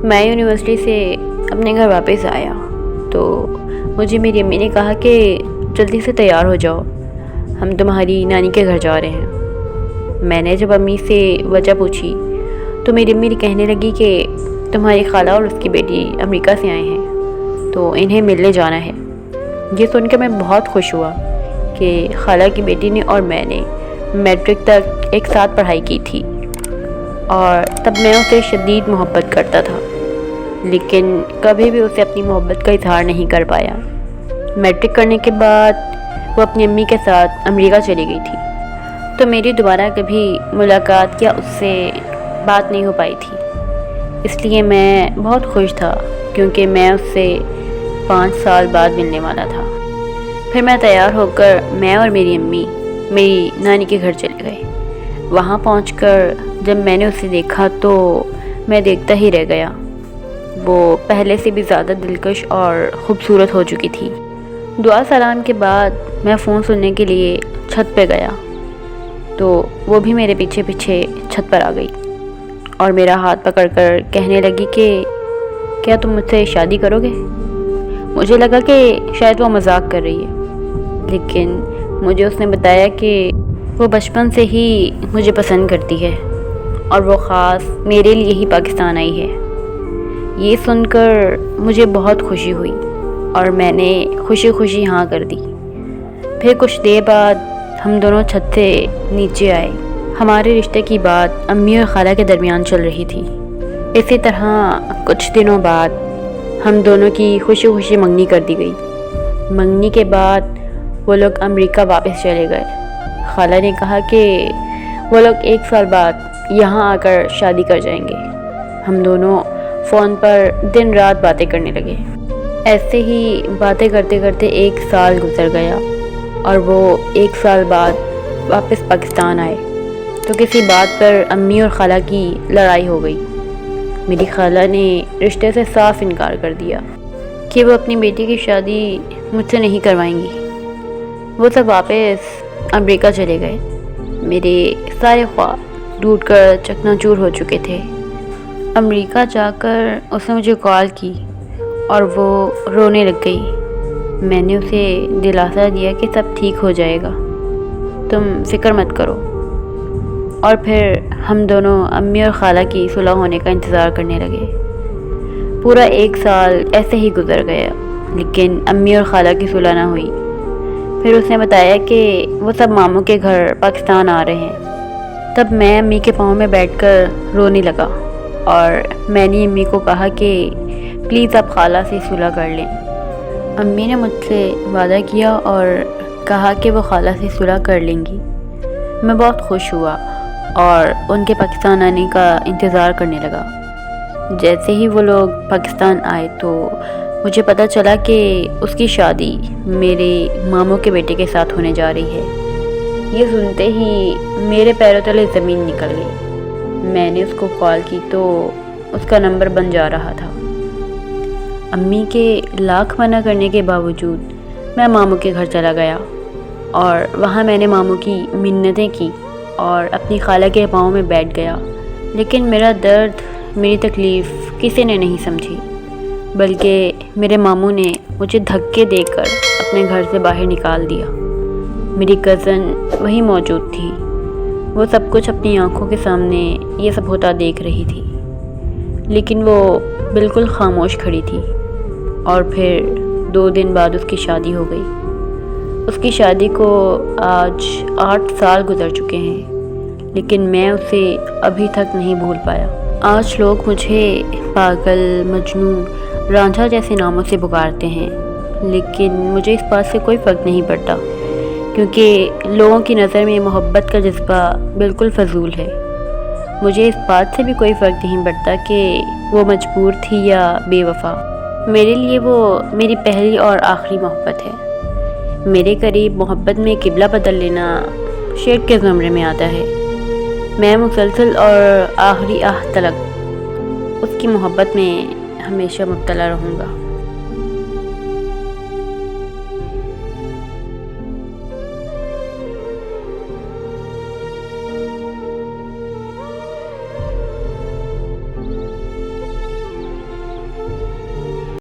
میں یونیورسٹی سے اپنے گھر واپس آیا تو مجھے میری امی نے کہا کہ جلدی سے تیار ہو جاؤ، ہم تمہاری نانی کے گھر جا رہے ہیں۔ میں نے جب امی سے وجہ پوچھی تو میری امی نے کہنے لگی کہ تمہاری خالہ اور اس کی بیٹی امریکہ سے آئے ہیں تو انہیں ملنے جانا ہے۔ یہ سن کر میں بہت خوش ہوا کہ خالہ کی بیٹی نے اور میں نے میٹرک تک ایک ساتھ پڑھائی کی تھی، اور تب میں اسے شدید محبت کرتا تھا، لیکن کبھی بھی اسے اپنی محبت کا اظہار نہیں کر پایا۔ میٹرک کرنے کے بعد وہ اپنی امی کے ساتھ امریکہ چلی گئی تھی، تو میری دوبارہ کبھی ملاقات یا اس سے بات نہیں ہو پائی تھی۔ اس لیے میں بہت خوش تھا کیونکہ میں اس سے 5 سال بعد ملنے والا تھا۔ پھر میں تیار ہو کر میں اور میری امی میری نانی کے گھر چلے گئے۔ وہاں پہنچ کر جب میں نے اسے دیکھا تو میں دیکھتا ہی رہ گیا۔ وہ پہلے سے بھی زیادہ دلکش اور خوبصورت ہو چکی تھی۔ دعا سلام کے بعد میں فون سننے کے لیے چھت پہ گیا تو وہ بھی میرے پیچھے پیچھے چھت پر آ گئی اور میرا ہاتھ پکڑ کر کہنے لگی کہ کیا تم مجھ سے شادی کرو گے؟ مجھے لگا کہ شاید وہ مذاق کر رہی ہے، لیکن مجھے اس نے بتایا کہ وہ بچپن سے ہی مجھے پسند کرتی ہے اور وہ خاص میرے لیے ہی پاکستان آئی ہے۔ یہ سن کر مجھے بہت خوشی ہوئی اور میں نے خوشی خوشی ہاں کر دی۔ پھر کچھ دیر بعد ہم دونوں چھت سے نیچے آئے۔ ہمارے رشتے کی بات امی اور خالہ کے درمیان چل رہی تھی۔ اسی طرح کچھ دنوں بعد ہم دونوں کی خوشی خوشی منگنی کر دی گئی۔ منگنی کے بعد وہ لوگ امریکہ واپس چلے گئے۔ خالہ نے کہا کہ وہ لوگ 1 سال بعد یہاں آ کر شادی کر جائیں گے۔ ہم دونوں فون پر دن رات باتیں کرنے لگے۔ ایسے ہی باتیں کرتے کرتے 1 سال گزر گیا اور وہ 1 سال بعد واپس پاکستان آئے تو کسی بات پر امی اور خالہ کی لڑائی ہو گئی۔ میری خالہ نے رشتے سے صاف انکار کر دیا کہ وہ اپنی بیٹی کی شادی مجھ سے نہیں کروائیں گی۔ وہ سب واپس امریکہ چلے گئے۔ میرے سارے خواب ٹوٹ کر چکنا چور ہو چکے تھے۔ امریکہ جا کر اس نے مجھے کال کی اور وہ رونے لگ گئی۔ میں نے اسے دلاسا دیا کہ سب ٹھیک ہو جائے گا، تم فکر مت کرو۔ اور پھر ہم دونوں امی اور خالہ کی صلح ہونے کا انتظار کرنے لگے۔ پورا 1 سال ایسے ہی گزر گیا، لیکن امی اور خالہ کی صلح نہ ہوئی۔ پھر اس نے بتایا کہ وہ سب ماموں کے گھر پاکستان آ رہے ہیں۔ تب میں امی کے پاؤں میں بیٹھ کر رونے لگا اور میں نے امی کو کہا کہ پلیز آپ خالہ سے صلح کر لیں۔ امی نے مجھ سے وعدہ کیا اور کہا کہ وہ خالہ سے صلح کر لیں گی۔ میں بہت خوش ہوا اور ان کے پاکستان آنے کا انتظار کرنے لگا۔ جیسے ہی وہ لوگ پاکستان آئے تو مجھے پتہ چلا کہ اس کی شادی میرے ماموں کے بیٹے کے ساتھ ہونے جا رہی ہے۔ یہ سنتے ہی میرے پیروں تلے زمین نکل گئی۔ میں نے اس کو کال کی تو اس کا نمبر بند جا رہا تھا۔ امی کے لاکھ منع کرنے کے باوجود میں ماموں کے گھر چلا گیا اور وہاں میں نے ماموں کی منتیں کی اور اپنی خالہ کے پاؤں میں بیٹھ گیا، لیکن میرا درد، میری تکلیف کسی نے نہیں سمجھی، بلکہ میرے ماموں نے مجھے دھکے دے کر اپنے گھر سے باہر نکال دیا۔ میری کزن وہیں موجود تھی، وہ سب کچھ اپنی آنکھوں کے سامنے یہ سب ہوتا دیکھ رہی تھی، لیکن وہ بالکل خاموش کھڑی تھی۔ اور پھر 2 دن بعد اس کی شادی ہو گئی۔ اس کی شادی کو آج 8 سال گزر چکے ہیں، لیکن میں اسے ابھی تک نہیں بھول پایا۔ آج لوگ مجھے پاگل، مجنون، رانجھا جیسے ناموں سے پکارتے ہیں، لیکن مجھے اس بات سے کوئی فرق نہیں پڑتا، کیونکہ لوگوں کی نظر میں محبت کا جذبہ بالکل فضول ہے۔ مجھے اس بات سے بھی کوئی فرق نہیں پڑتا کہ وہ مجبور تھی یا بے وفا۔ میرے لیے وہ میری پہلی اور آخری محبت ہے۔ میرے قریب محبت میں قبلہ بدل لینا شرک کے زمرے میں آتا ہے۔ میں مسلسل اور آخری آہ تلک اس کی محبت میں ہمیشہ مبتلا رہوں گا۔